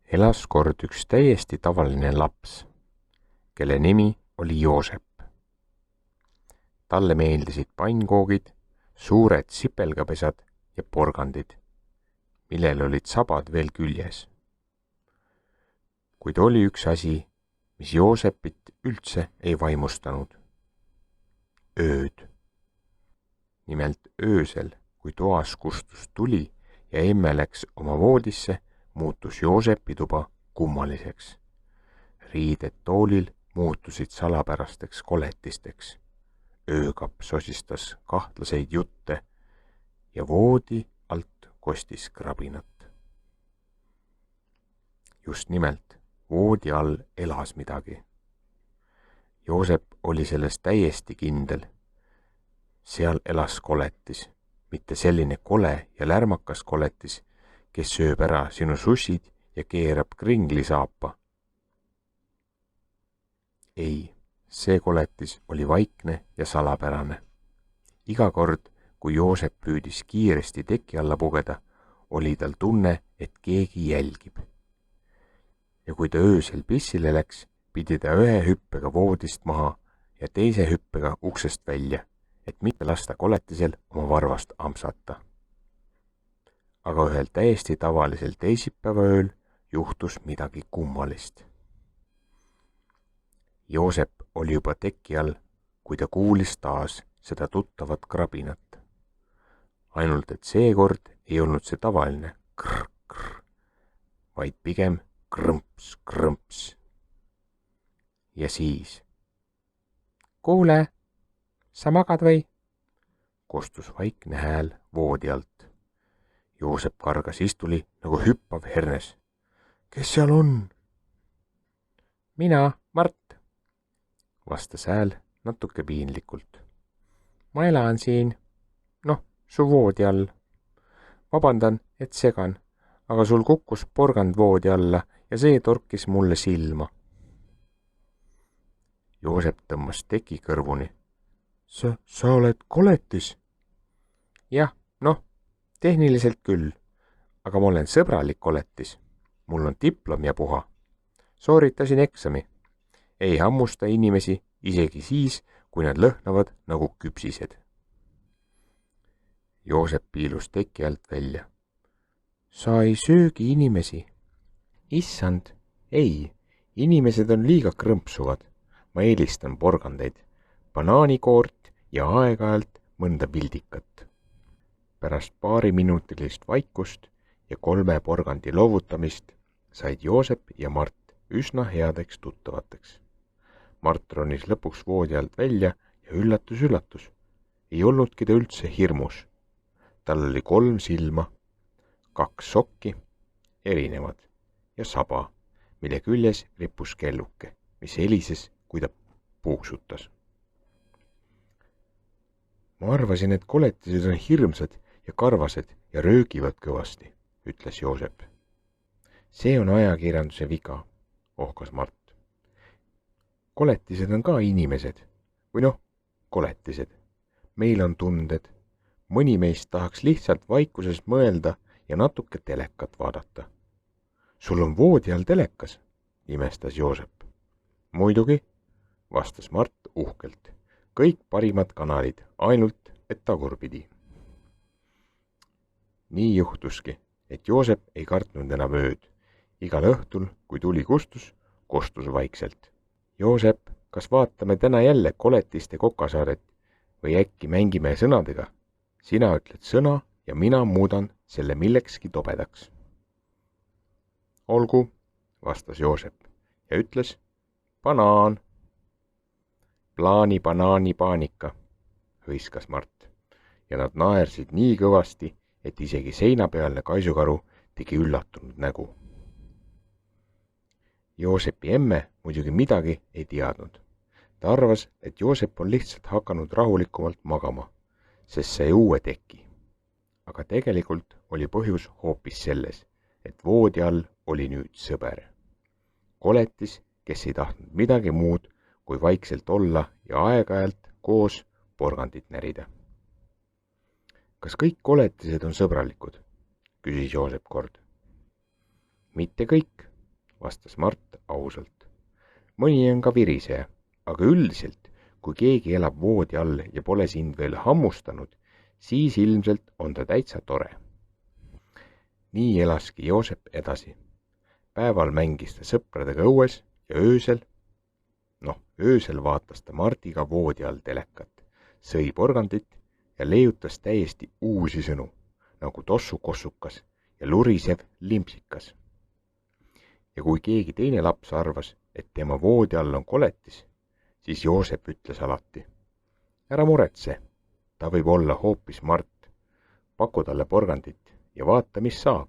Elas kord üks täiesti tavaline laps, kelle nimi oli Joosep. Talle meeldisid pannkoogid, suured sipelgapesad ja porgandid, millel olid sabad veel küljes. Kuid oli üks asi, mis Joosepit üldse ei vaimustanud. Ööd. Nimelt öösel, kui toas kustus tuli ja emme läks oma voodisse, muutus Joosepi tuba kummaliseks. Riided toolil muutusid salapärasteks koletisteks. Öökapp sosistas kahtlaseid jutte ja voodi alt kostis krabinat. Just nimelt, voodi all elas midagi. Joosep oli selles täiesti kindel. Seal elas koletis, mitte selline kole ja lärmakas koletis, kes sööb ära sinu sussid ja keerab kringlisaapa. Ei, see koletis oli vaikne ja salapärane. Iga kord, kui Joosep püüdis kiiresti teki alla pugeda, oli tal tunne, et keegi jälgib. Ja kui ta öösel pissile läks, pidi ta ühe hüppega voodist maha ja teise hüppega uksest välja, et mitte lasta koletisel oma varvast ampsata. Aga ühel täiesti tavalisel teisipäeva ööl juhtus midagi kummalist. Joosep oli juba teki all, kui ta kuulis taas seda tuttavat krabinat. Ainult et seekord ei olnud see tavaline krr-krr, vaid pigem krõmps-krõmps. Ja siis. Kuule, sa magad või? Kostus vaikne hääl voodi alt. Joosep kargas istuli nagu hüppav hernes. Kes seal on? Mina, Mart, vastas hääl natuke piinlikult. Ma elan siin, su voodi all. Vabandan, et segan, aga sul kukkus porgand voodi alla ja see torkis mulle silma. Joosep tõmbas teki kõrvuni. Sa oled koletis? Jah, tehniliselt küll, aga ma olen sõbralik koletis. Mul on diplom ja puha. Sooritasin eksami. Ei hammusta inimesi isegi siis, kui nad lõhnavad nagu küpsised. Joosep piilus teki alt välja. Sa ei söögi inimesi. Issand, ei, inimesed on liiga krõmpsuvad. Ma eelistan porgandeid, banaanikoort ja aeg-ajalt mõnda pildikat. Pärast 2-minutilist vaikust ja 3 porgandi loovutamist said Joosep ja Mart üsna headeks tuttavateks. Mart ronis lõpuks voodi alt välja ja üllatus, ei olnudki ta üldse hirmus. Tal oli 3 silma, 2 sokki, erinevad, ja saba, mille küljes rippus kelluke, mis helises, kui ta puuksutas. Ma arvasin, et koletised on hirmsad ja karvased ja röögivad kõvasti, ütles Joosep. See on ajakirjanduse viga, ohkas Mart. Koletised on ka inimesed, või koletised. Meil on tunded. Mõni meist tahaks lihtsalt vaikuses mõelda ja natuke telekat vaadata. Sul on voodi all telekas, imestas Joosep. Muidugi, vastas Mart uhkelt. Kõik parimad kanalid, ainult et tagurpidi. Nii juhtuski, et Joosep ei kartnud enam ööd. Igal õhtul, kui tuli kustus, kostus vaikselt. Joosep, kas vaatame täna jälle koletiste kokasaaret või äkki mängime sõnadega? Sina ütled sõna ja mina muudan selle millekski tobedaks. Olgu, vastas Joosep ja ütles banaan. Plaani, banaani, paanika, hõiskas Mart ja nad naersid nii kõvasti, et isegi seinapealne kaisukaru tegi üllatunud nägu. Joosepi emme muidugi midagi ei teadnud. Ta arvas, et Joosep on lihtsalt hakanud rahulikumalt magama, sest sai uue teki. Aga tegelikult oli põhjus hoopis selles, et voodi all oli nüüd sõber. Koletis, kes ei tahtnud midagi muud, kui vaikselt olla ja aeg-ajalt koos porgandit närida. Kas kõik koletised on sõbralikud? Küsis Joosep kord. Mitte kõik, vastas Mart ausalt. mõni on ka viriseja, aga üldiselt, kui keegi elab voodi all ja pole sind veel hammustanud, siis ilmselt on ta täitsa tore. nii elaski Joosep edasi. päeval mängis ta sõpradega õues ja öösel vaatas ta Mardiga voodi all telekat, sõi porgandit ja leiutas täiesti uusi sõnu, nagu tossukossukas ja lurisev limpsikas. ja kui keegi teine laps arvas, et tema voodi all on koletis, siis Joosep ütles alati: ära muretse, ta võib olla hoopis Mart, paku talle porgandit ja vaata, mis saab.